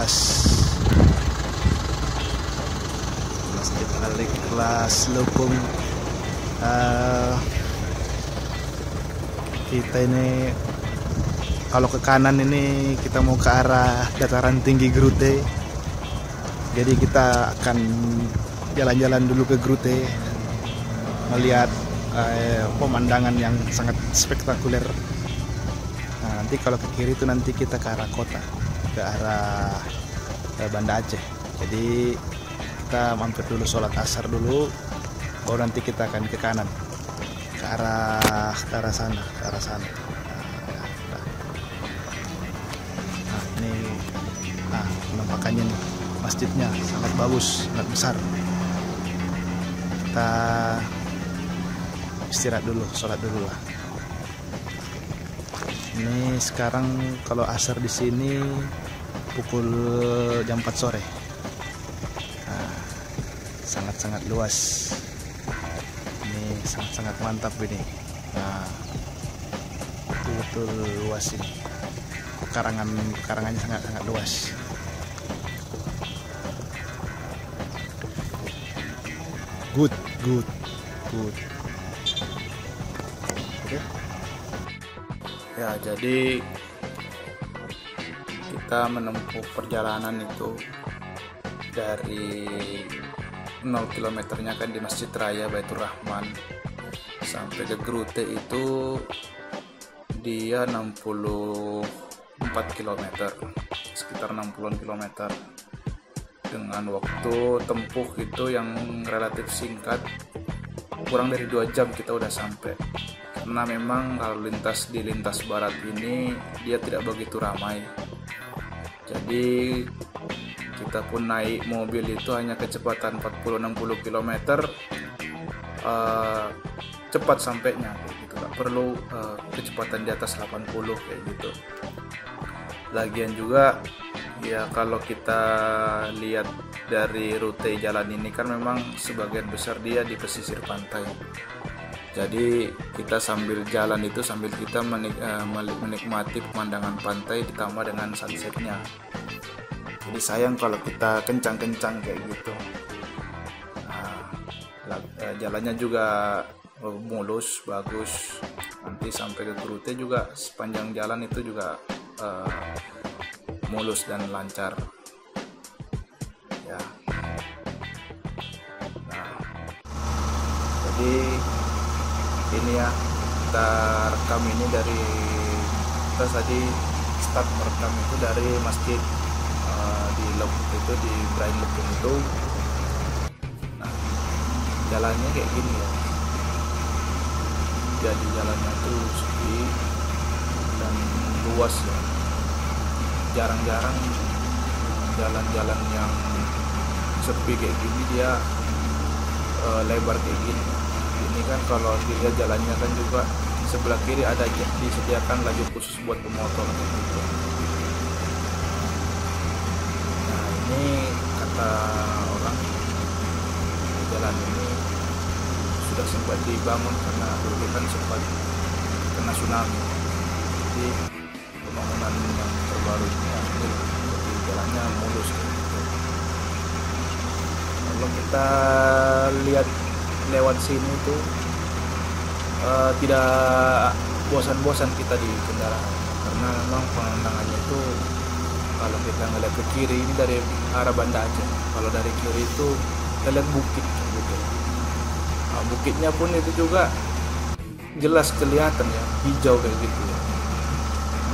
Ikhlas. Masjid Al-Ikhlas Lupung. Kita ini kalau ke kanan ini kita mau ke arah dataran tinggi Grute. Jadi kita akan jalan-jalan dulu ke Grute, melihat pemandangan yang sangat spektakuler. Nah, nanti kalau ke kiri itu nanti kita ke arah kota, ke arah Banda Aceh. Jadi kita mampir dulu sholat asar dulu, baru nanti kita akan ke kanan, ke arah sana. Nah, ini penampakannya nih, masjidnya sangat bagus, sangat besar. Kita istirahat dulu, sholat dulu lah. Ini sekarang kalau asar di sini pukul jam 4 sore. Nah, sangat-sangat luas. Ini sangat-sangat mantap ini. Nah, betul-betul luas ini. Karangannya sangat-sangat luas. Good. Okay. Ya, jadi kita menempuh perjalanan itu dari 0 kilometernya kan di Masjid Raya Baitur Rahman sampai ke Grute itu dia 64 km, sekitar 60 km, dengan waktu tempuh itu yang relatif singkat, kurang dari 2 jam kita udah sampai. Karena memang lalu lintas di lintas barat ini dia tidak begitu ramai, jadi kita pun naik mobil itu hanya kecepatan 40-60 km, cepat sampainya kayak gitu, nggak perlu kecepatan di atas 80 kayak gitu. Lagian juga ya kalau kita lihat dari rute jalan ini kan memang sebagian besar dia di pesisir pantai. Jadi kita sambil jalan itu sambil kita menikmati pemandangan pantai ditambah dengan sunsetnya. Jadi sayang kalau kita kencang-kencang kayak gitu. Nah, jalannya juga mulus, bagus. Nanti sampai ke Grute juga sepanjang jalan itu juga mulus dan lancar. Ya. Nah, jadi ini ya, kita rekam ini dari kita tadi start merekam itu dari masjid di Lupung itu, di Brain Lupung itu. Nah, jalannya kayak gini ya, jadi jalannya tuh sepi dan luas ya, jarang-jarang jalan-jalan yang sepi kayak gini dia lebar kayak gini. Ini kan kalau dilihat jalannya kan juga sebelah kiri ada disediakan lajur khusus buat pemotor gitu. Nah, ini kata orang jalan ini sudah sempat dibangun karena dulu kan sempat kena tsunami. Jadi pembangunan yang terbaru ini jadi jalannya mulus gitu. Kalau kita lihat lewat sini tuh tidak bosan-bosan kita di kendaraan, karena memang pemandangannya itu kalau kita ngeliat ke kiri ini dari arah Banda Aceh, kalau dari kiri itu kita lihat bukit gitu. Nah, bukitnya pun itu juga jelas kelihatan ya, hijau kayak gitu ya.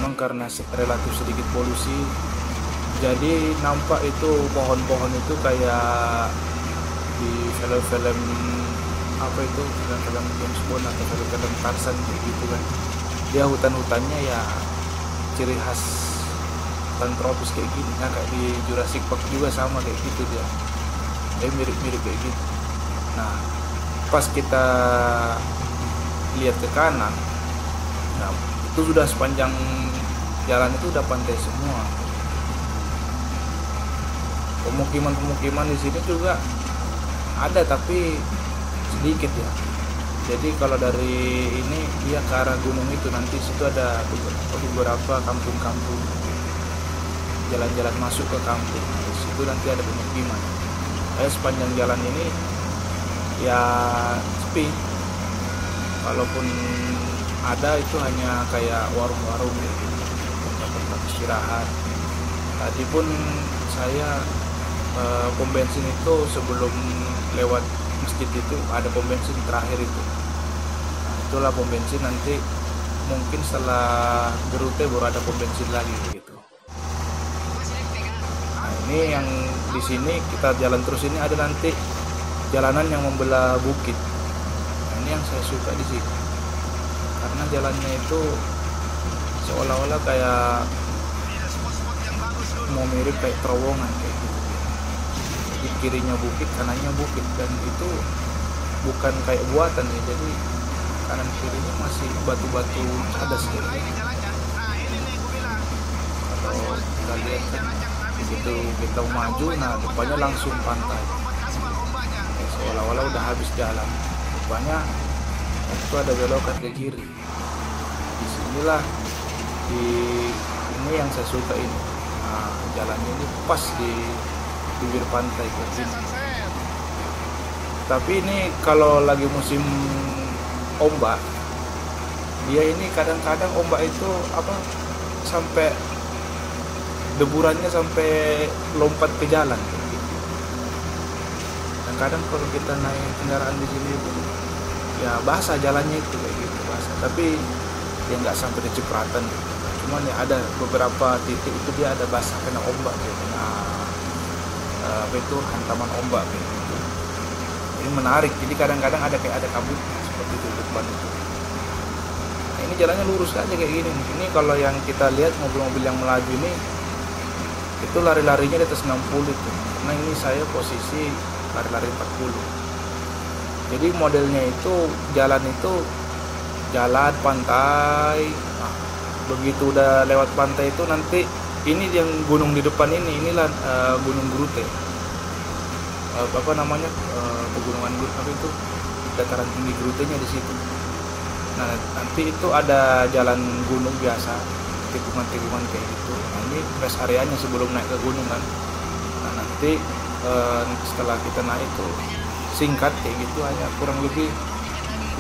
Memang karena relatif sedikit polusi, jadi nampak itu pohon-pohon itu kayak di film-film apa itu, film-film James Bond atau film-film Tarzan gitu kan. Dia hutan-hutannya ya ciri khas hutan tropis kayak gini. Nah, kayak di Jurassic Park juga sama kayak gitu dia. Mirip-mirip kayak gitu. Nah, pas kita lihat ke kanan, nah itu sudah sepanjang jalan itu udah pantai semua. Pemukiman-pemukiman di sini juga ada tapi sedikit ya. Jadi kalau dari ini dia ke arah gunung itu nanti situ ada beberapa kampung-kampung. jalan-jalan masuk ke kampung. Nah, di situ nanti ada pemukiman. Sepanjang jalan ini ya sepi, kalaupun ada itu hanya kayak warung-warung gitu, tempat istirahat. Tadi pun saya pom bensin itu sebelum lewat masjid itu ada pom bensin terakhir itu. Nah, itulah pom bensin, nanti mungkin setelah Gerute baru ada pom bensin lagi gitu. Nah, ini yang di sini kita jalan terus, ini ada nanti jalanan yang membelah bukit. Nah, ini yang saya suka di sini, karena jalannya itu seolah-olah kayak mau mirip kayak terowongan kayak gitu. Di kirinya bukit, kanannya bukit, dan itu bukan kayak buatan ya, jadi kanan kirinya masih batu-batu cadas gitu. Kalau kita lihat kan, begitu kita maju, nah depannya langsung pantai, seolah-olah udah habis jalan, rupanya itu ada belokan ke kiri. Disinilah ini yang saya suka ini. Nah, jalannya ini pas di bibir pantai kayak gini. Tapi ini kalau lagi musim ombak, dia ini kadang-kadang ombak itu sampai deburannya sampai lompat ke jalan. Dan kadang kalau kita naik kendaraan di sini itu ya basah jalannya itu kayak gitu, basah. Tapi dia nggak sampai di cipratan. Cuman ya ada beberapa titik itu dia ada basah kena ombak gitu. Itu hantaman ombak gitu. Ini menarik. Jadi kadang-kadang ada kayak ada kabut seperti itu depan itu. Nah, ini jalannya lurus aja kayak gini. Ini kalau yang kita lihat mobil-mobil yang melaju ini itu lari-larinya di atas 60 itu. Karena ini saya posisi lari-lari 40. Jadi modelnya itu jalan pantai. Nah, begitu udah lewat pantai itu nanti ini yang gunung di depan inilah Gunung Gerute. Pegunungan itu dataran tinggi Gerutenya di situ. Nah, nanti itu ada jalan gunung biasa, tikungan-tikungan kayak gitu. Nah, ini rest areanya sebelum naik ke gunung kan. Nah, nanti setelah kita naik itu singkat kayak gitu, hanya kurang lebih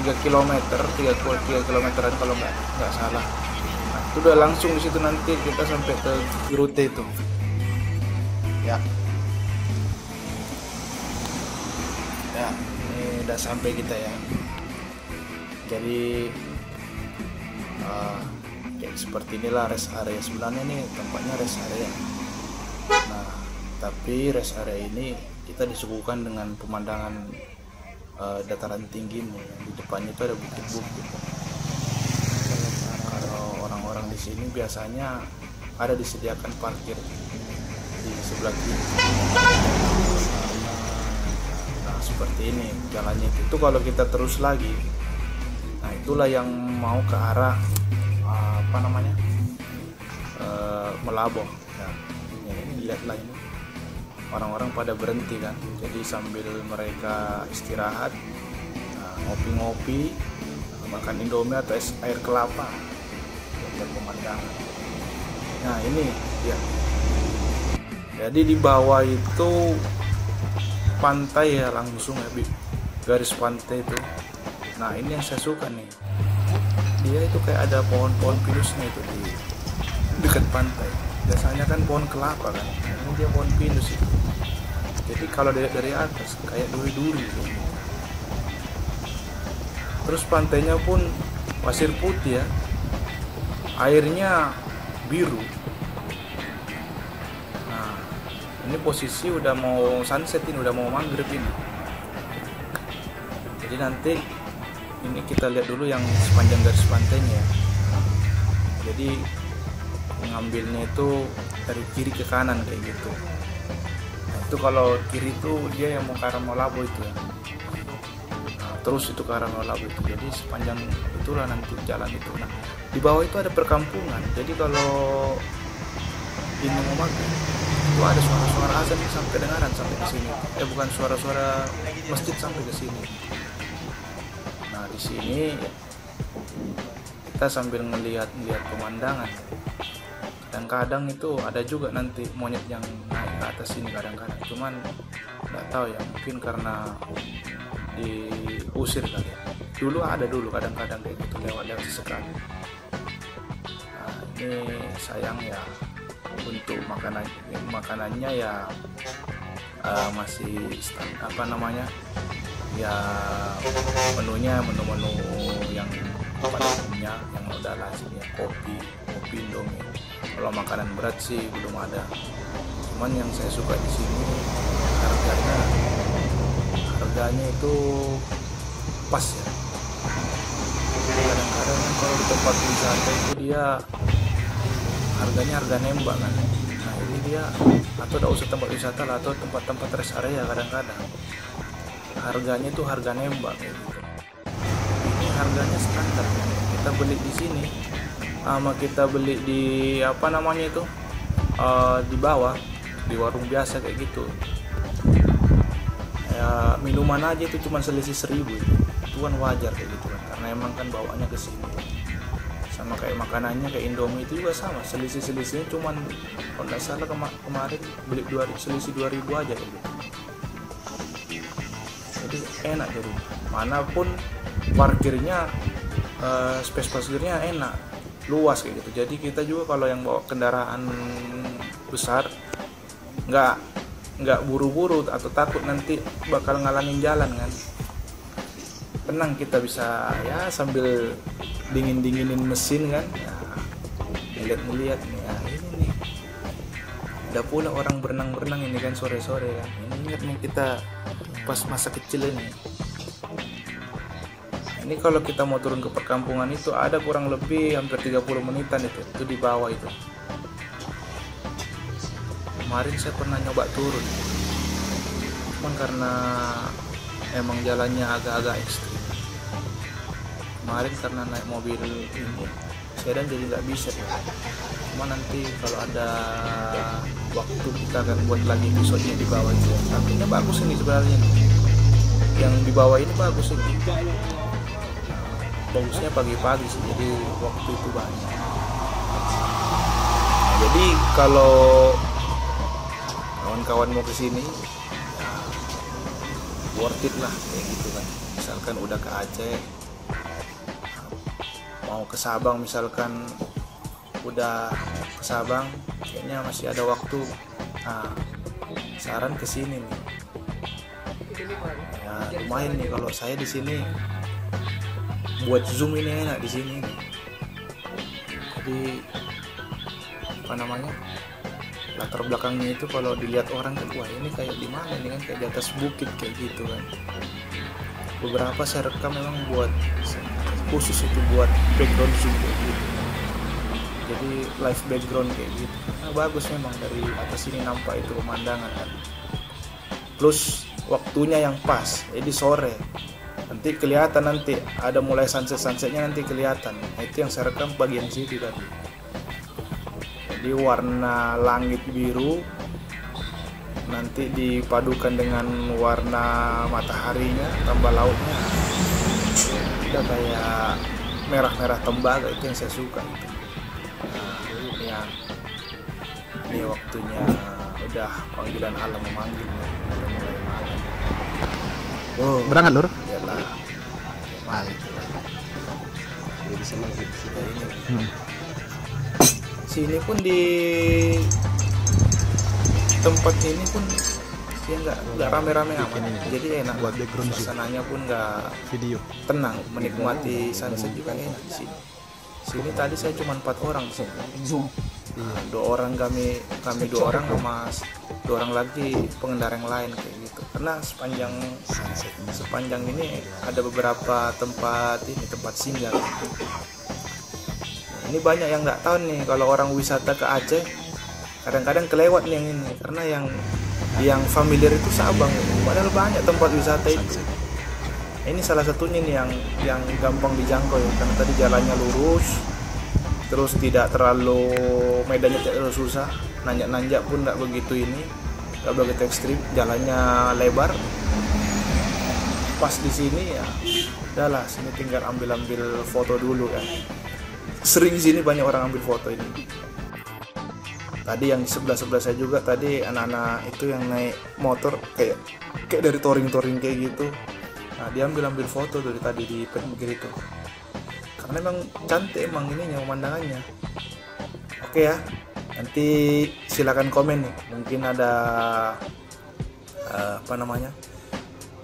3 kilometeran kalau nggak salah. Nah, itu udah langsung di situ nanti kita sampai ke Gerute itu. Ya, ini udah sampai kita ya. Jadi kayak seperti inilah rest area. Sebenarnya ini tempatnya rest area. Nah, tapi rest area ini kita disuguhkan dengan pemandangan dataran tinggi. Di depannya itu ada bukit-bukit. Kalau orang-orang di sini biasanya ada disediakan parkir di sebelah kiri. Nah, seperti ini jalannya itu kalau kita terus lagi. Nah, itulah yang mau ke arah Melaboh. Nah, ini lihatlah ini orang-orang pada berhenti kan, jadi sambil mereka istirahat, ngopi-ngopi, makan indomie atau es air kelapa, lihat pemandangan. Nah, ini ya, jadi di bawah itu pantai ya, langsung ya, garis pantai itu. Nah, ini yang saya suka nih, dia itu kayak ada pohon-pohon pinusnya itu di dekat pantai. Biasanya kan pohon kelapa kan, ini dia pohon pinus itu. Jadi kalau dari atas kayak duri-duri gitu. Terus pantainya pun pasir putih ya, airnya biru. Nah, ini posisi udah mau sunset ini, udah mau maghrib ini. Jadi nanti ini kita lihat dulu yang sepanjang garis pantainya. Jadi mengambilnya itu dari kiri ke kanan kayak gitu. Nah, itu kalau kiri itu dia yang mau ke arah Malabo itu ya. Nah, terus itu ke arah Malabo itu. Jadi sepanjang itulah nanti jalan itu. Nah, di bawah itu ada perkampungan. Jadi kalau ini mau maghrib itu ada suara-suara azan sampai dengaran sampai ke sini. Bukan suara-suara masjid sampai ke sini. Nah, di sini kita sambil ngelihat pemandangan. Dan kadang itu ada juga nanti monyet yang naik ke atas sini kadang-kadang, cuman nggak tahu ya, mungkin karena diusir kali ya. Dulu kadang-kadang kayak gitu lewat sesekali. Nah, ini sayang ya, untuk makanannya ya masih ya menu-menu yang pada umumnya yang udah lazim ya, kopi Indomie. Kalau makanan berat sih belum ada. Cuman yang saya suka di sini harganya itu pas ya. Kadang-kadang kalau di tempat wisata itu dia harganya harga nembak kan. Nah ini dia, atau tidak usah tempat wisata lah, atau tempat-tempat rest area, kadang-kadang harganya itu harga nembak gitu. Ini harganya standar. Kita beli di sini sama kita beli di di bawah, di warung biasa kayak gitu ya, minuman aja itu cuma selisih 1.000 itu kan wajar kayak gitu kan, karena emang kan bawanya ke sini. Sama kayak makanannya, kayak Indomie itu juga sama, selisihnya cuman kalau nggak salah kemarin beli selisih 2.000 aja kayak gitu. Jadi enak, jadi manapun parkirnya, space parkirnya enak, luas kayak gitu. Jadi kita juga kalau yang bawa kendaraan besar nggak buru-buru atau takut nanti bakal ngalangin jalan kan. Tenang, kita bisa ya sambil dinginin mesin kan ya, ngeliat nih ya, ini nih ada pula orang berenang ini kan sore-sore kan. Ini ingat nih kita pas masa kecil ini. Ini kalau kita mau turun ke perkampungan itu ada kurang lebih hampir 30 menitan itu di bawah itu. Kemarin saya pernah nyoba turun, cuman karena emang jalannya agak-agak ekstrim. Kemarin karena naik mobil ini sedan jadi nggak bisa ya. Cuma nanti kalau ada waktu kita akan buat lagi episode di bawah itu. Artinya bagus ini sebenarnya. Yang di bawah ini bagus ini. Bagusnya pagi-pagi sih, jadi waktu itu banyak. Nah, jadi kalau kawan-kawan mau kesini ya, worth it lah kayak gitu kan. Misalkan udah ke Aceh, mau ke Sabang, misalkan udah ke Sabang kayaknya masih ada waktu, nah saran kesini nih ya, lumayan nih kalau saya di sini buat zoom ini enak di sini. Jadi latar belakangnya itu kalau dilihat orang kan, wah ini kayak di mana ini kan, kayak di atas bukit kayak gitu kan. Beberapa saya rekam memang buat khusus itu buat background zoom kayak gitu. Jadi live background kayak gitu. Nah, bagus memang dari atas sini nampak itu pemandangan kan. Plus waktunya yang pas, jadi sore. Nanti kelihatan, nanti ada mulai sunsetnya nanti kelihatan. Nah, itu yang saya rekam bagian situ tadi. Jadi warna langit biru nanti dipadukan dengan warna mataharinya tambah lautnya, udah kayak merah-merah tembaga. Itu yang saya suka itu. Nah, ini waktunya udah panggilan alam memanggil, udah mulai malam. Oh, berangkat lur? Iyalah, malam. Jadi sama gitu ini. Sini pun di tempat ini pun dia nggak rame-rame amat, jadi enak buat background. Suasananya pun nggak video, tenang, menikmati sunset juga enak di sini. Sini tadi saya cuma 4 orang di sini. Nah, 2 orang kami 2 orang sama 2 orang lagi pengendara yang lain kayak gitu. Karena sepanjang ini ada beberapa tempat singgah. Ini banyak yang nggak tahu nih, kalau orang wisata ke Aceh kadang-kadang kelewat nih yang ini, karena yang familiar itu Sabang, padahal banyak tempat wisata itu. Ini salah satunya nih yang gampang dijangkau ya, karena tadi jalannya lurus, terus tidak terlalu, medannya tidak terlalu susah, nanjak pun nggak begitu ekstrim, jalannya lebar. Pas di sini ya, udahlah sini tinggal ambil foto dulu kan. Sering sini banyak orang ambil foto ini. Tadi yang di sebelah saya juga tadi anak-anak itu yang naik motor kayak dari touring kayak gitu. Nah dia ambil foto dari tadi di pinggir itu, karena emang cantik emang ininya pemandangannya. Oke ya, nanti silakan komen nih, mungkin ada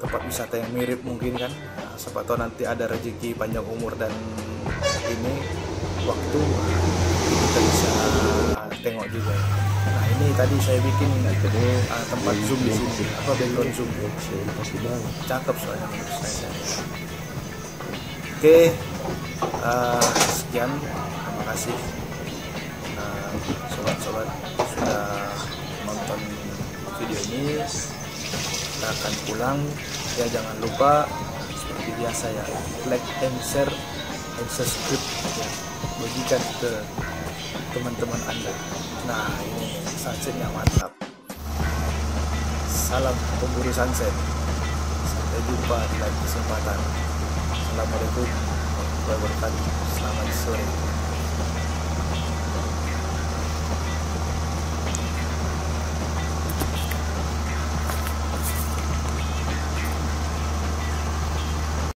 tempat wisata yang mirip mungkin kan. Nah, siapa tahu nanti ada rezeki panjang umur dan ini waktu kita bisa tengok juga. Nah ini tadi saya bikin tempat zoom di sini, background zoom, cakep soalnya menurut saya. Oke, sekian, terima kasih sobat-sobat sudah nonton video ini. Kita akan pulang ya, jangan lupa seperti biasa ya, like and share and subscribe ya, bagikan ke teman-teman Anda. Nah ini sunsetnya mantap. Salam pemburu sunset, sampai jumpa di lain kesempatan. Assalamualaikum warahmatullahi wabarakatuh. Selamat sore.